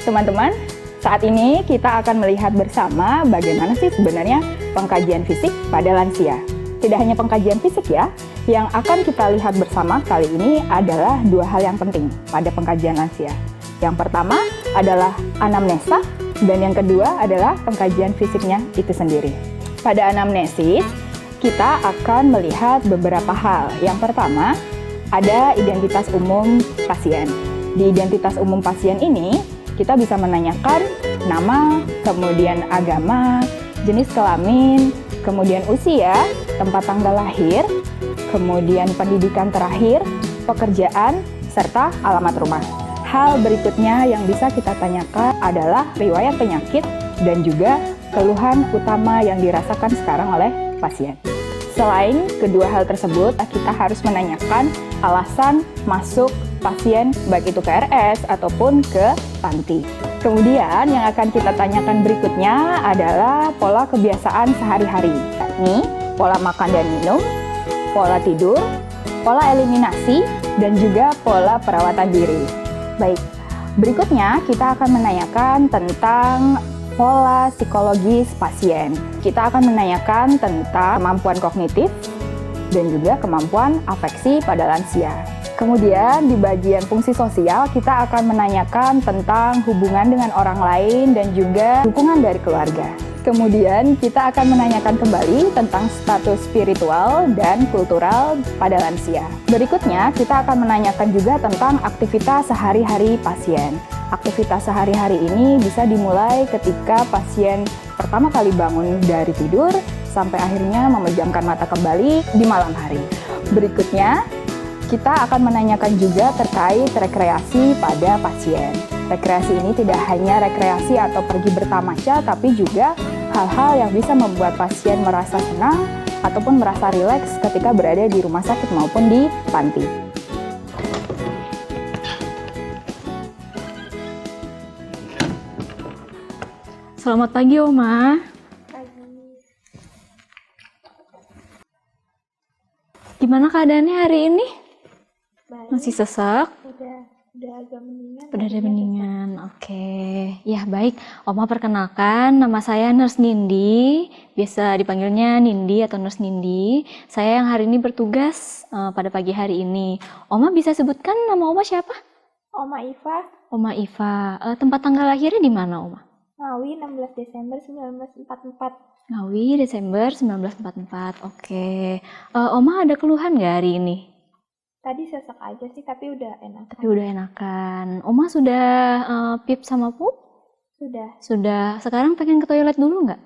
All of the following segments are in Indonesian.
teman-teman, saat ini kita akan melihat bersama bagaimana sih sebenarnya pengkajian fisik pada lansia. Tidak hanya pengkajian fisik ya, yang akan kita lihat bersama kali ini adalah dua hal yang penting pada pengkajian lansia. Yang pertama adalah anamnesa, dan yang kedua adalah pengkajian fisiknya itu sendiri. Pada anamnesis, kita akan melihat beberapa hal. Yang pertama, ada identitas umum pasien. Di identitas umum pasien ini, kita bisa menanyakan nama, kemudian agama, jenis kelamin, kemudian usia, tempat tanggal lahir, kemudian pendidikan terakhir, pekerjaan, serta alamat rumah. Hal berikutnya yang bisa kita tanyakan adalah riwayat penyakit dan juga keluhan utama yang dirasakan sekarang oleh pasien. Selain kedua hal tersebut, kita harus menanyakan alasan masuk pasien baik itu ke RS ataupun ke panti. Kemudian yang akan kita tanyakan berikutnya adalah pola kebiasaan sehari-hari, yakni pola makan dan minum, pola tidur, pola eliminasi, dan juga pola perawatan diri. Baik, berikutnya kita akan menanyakan tentang pola psikologis pasien. Kita akan menanyakan tentang kemampuan kognitif dan juga kemampuan afeksi pada lansia. Kemudian di bagian fungsi sosial kita akan menanyakan tentang hubungan dengan orang lain dan juga dukungan dari keluarga. Kemudian kita akan menanyakan kembali tentang status spiritual dan kultural pada lansia. Berikutnya kita akan menanyakan juga tentang aktivitas sehari-hari pasien. Aktivitas sehari-hari ini bisa dimulai ketika pasien pertama kali bangun dari tidur sampai akhirnya memejamkan mata kembali di malam hari. Berikutnya, kita akan menanyakan juga terkait rekreasi pada pasien. Rekreasi ini tidak hanya rekreasi atau pergi bertamasya, tapi juga hal-hal yang bisa membuat pasien merasa senang ataupun merasa rileks ketika berada di rumah sakit maupun di panti. Selamat pagi, Oma. Pagi. Gimana keadaannya hari ini? Baik. Masih sesak? Udah agak mendingan. Udah ada mendingan. Oke. Ya, baik. Oma perkenalkan, nama saya Nurse Nindi. Biasa dipanggilnya Nindi atau Nurse Nindi. Saya yang hari ini bertugas pada pagi hari ini. Oma bisa sebutkan nama Oma siapa? Oma Iva, Oma Iva. Tempat tanggal lahirnya di mana, Oma? Ngawi 16 Desember 1944. Ngawi, Desember 1944. Oke. Oma ada keluhan nggak hari ini? Tadi sesak aja sih, tapi udah enak. Tapi udah enakan. Oma sudah pip sama pup? Sudah. Sudah. Sekarang pengen ke toilet dulu nggak?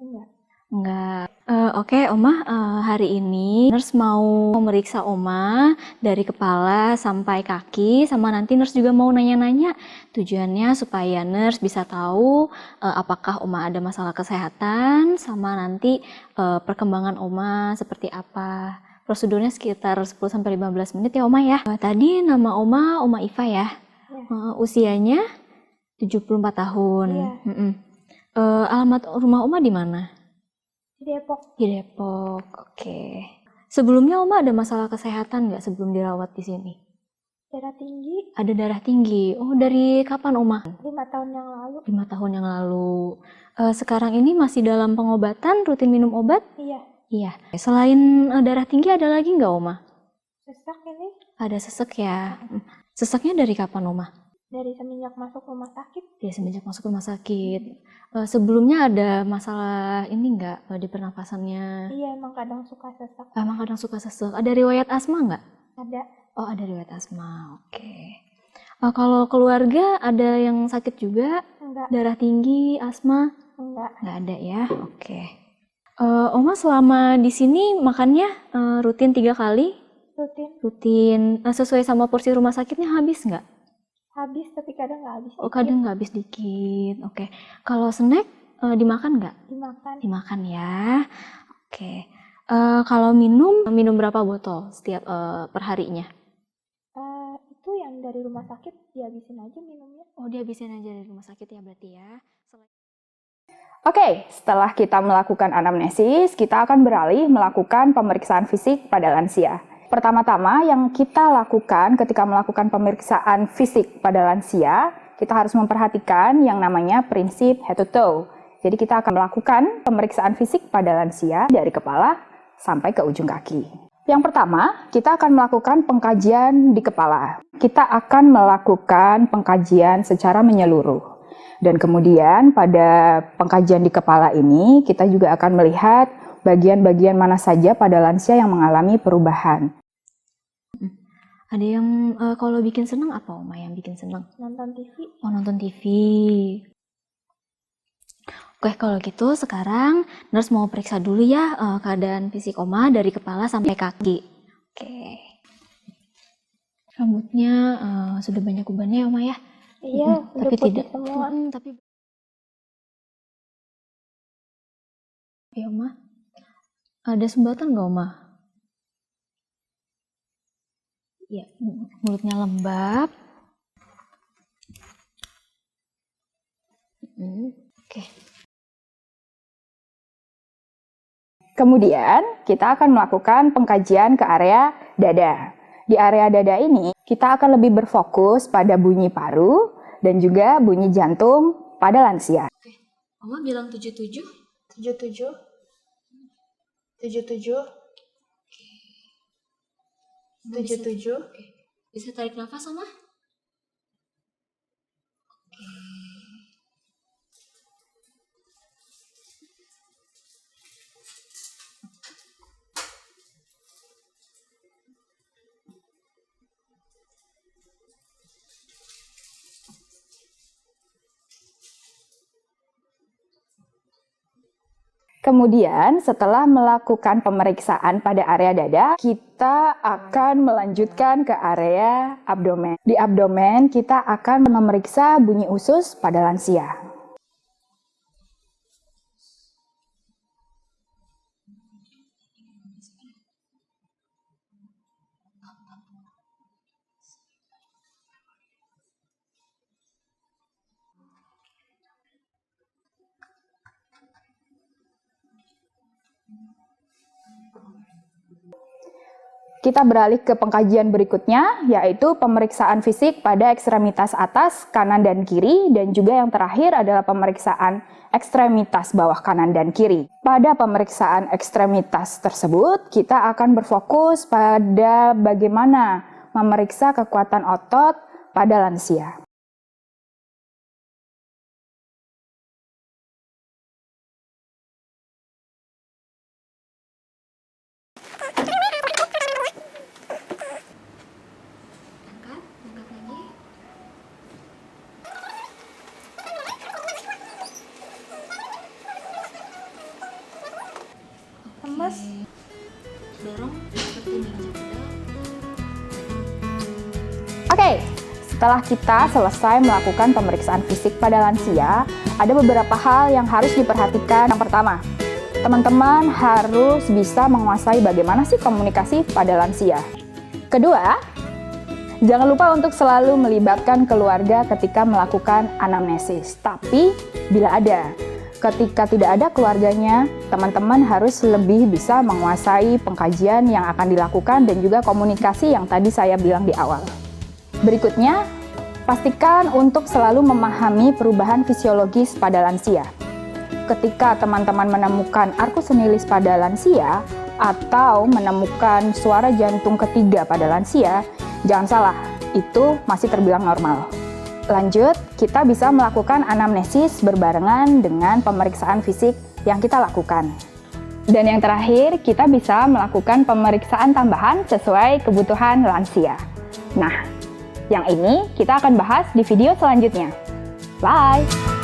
Enggak. Enggak. Oke, Oma, hari ini nurse mau memeriksa Oma dari kepala sampai kaki, sama nanti nurse juga mau nanya-nanya. Tujuannya supaya nurse bisa tahu apakah Oma ada masalah kesehatan, sama nanti perkembangan Oma seperti apa. Prosedurnya sekitar 10-15 menit ya, Oma ya. Tadi nama Oma Iva ya. Ya. Usianya 74 tahun. Iya. Alamat rumah Oma di mana? Di Depok. Di Depok, oke. Sebelumnya Oma ada masalah kesehatan nggak sebelum dirawat di sini? Darah tinggi Ada darah tinggi. Oh, dari kapan Oma? 5 tahun yang lalu. 5 tahun yang lalu. Sekarang ini masih dalam pengobatan, rutin minum obat? Iya. Iya. Selain darah tinggi ada lagi nggak Oma? Sesak ini Ada sesek ya. Sesaknya dari kapan Oma? dari semenjak masuk rumah sakit. Ya, semenjak masuk rumah sakit. Sebelumnya ada masalah ini nggak di pernapasannya? Iya, emang kadang suka sesak. Emang kadang suka sesek. Ada riwayat asma nggak? Ada. Oh, ada riwayat asma. Oke. Kalau keluarga ada yang sakit juga? Enggak. Darah tinggi, asma? Enggak. Nggak ada ya? Oke. Oma selama di sini makannya rutin 3 kali? Rutin. Rutin. Sesuai sama porsi rumah sakitnya habis nggak? Habis, tapi kadang nggak habis. Oh, kadang nggak habis dikit. Oke. Kalau snack dimakan nggak? Dimakan. Dimakan ya. Oke. Kalau minum berapa botol setiap perharinya? Itu yang dari rumah sakit dihabisin aja minumnya. Oh, dihabisin aja dari rumah sakit ya berarti ya. Oke, setelah kita melakukan anamnesis, kita akan beralih melakukan pemeriksaan fisik pada lansia. Pertama-tama yang kita lakukan ketika melakukan pemeriksaan fisik pada lansia kita harus memperhatikan yang namanya prinsip head to toe. Jadi kita akan melakukan pemeriksaan fisik pada lansia dari kepala sampai ke ujung kaki. Yang pertama, kita akan melakukan pengkajian di kepala. Kita akan melakukan pengkajian secara menyeluruh. Dan kemudian pada pengkajian di kepala ini, kita juga akan melihat bagian-bagian mana saja pada lansia yang mengalami perubahan. Ada yang kalau bikin seneng apa Oma yang bikin seneng? Nonton TV. Oh, nonton TV. Oke, kalau gitu sekarang nurse mau periksa dulu ya keadaan fisik Oma dari kepala sampai kaki. Oke. Rambutnya sudah banyak ubannya ya Oma ya? Iya, udah tapi putih tidak. semua. Tapi ya Oma, ada sumbatan nggak Oma? Ya, mulutnya lembab. Oke. Kemudian, kita akan melakukan pengkajian ke area dada. Di area dada ini, kita akan lebih berfokus pada bunyi paru dan juga bunyi jantung pada lansia. Oke. Oma bilang 77? 77. 77. 77. Oke. Bisa tarik nafas Oma? Kemudian, setelah melakukan pemeriksaan pada area dada, kita akan melanjutkan ke area abdomen. Di abdomen, kita akan memeriksa bunyi usus pada lansia. Kita beralih ke pengkajian berikutnya, yaitu pemeriksaan fisik pada ekstremitas atas, kanan dan kiri, dan juga yang terakhir adalah pemeriksaan ekstremitas bawah kanan dan kiri. Pada pemeriksaan ekstremitas tersebut, kita akan berfokus pada bagaimana memeriksa kekuatan otot pada lansia. Lemes. Dorong seperti ini aja. Oke, setelah kita selesai melakukan pemeriksaan fisik pada lansia, ada beberapa hal yang harus diperhatikan. Yang pertama, teman-teman harus bisa menguasai bagaimana sih komunikasi pada lansia. Kedua, jangan lupa untuk selalu melibatkan keluarga ketika melakukan anamnesis. Tapi, bila ada, ketika tidak ada keluarganya, teman-teman harus lebih bisa menguasai pengkajian yang akan dilakukan dan juga komunikasi yang tadi saya bilang di awal. Berikutnya, pastikan untuk selalu memahami perubahan fisiologis pada lansia. Ketika teman-teman menemukan arkus senilis pada lansia atau menemukan suara jantung ketiga pada lansia, jangan salah, itu masih terbilang normal. Lanjut, kita bisa melakukan anamnesis berbarengan dengan pemeriksaan fisik yang kita lakukan. Dan yang terakhir, kita bisa melakukan pemeriksaan tambahan sesuai kebutuhan lansia. Nah, yang ini kita akan bahas di video selanjutnya. Bye!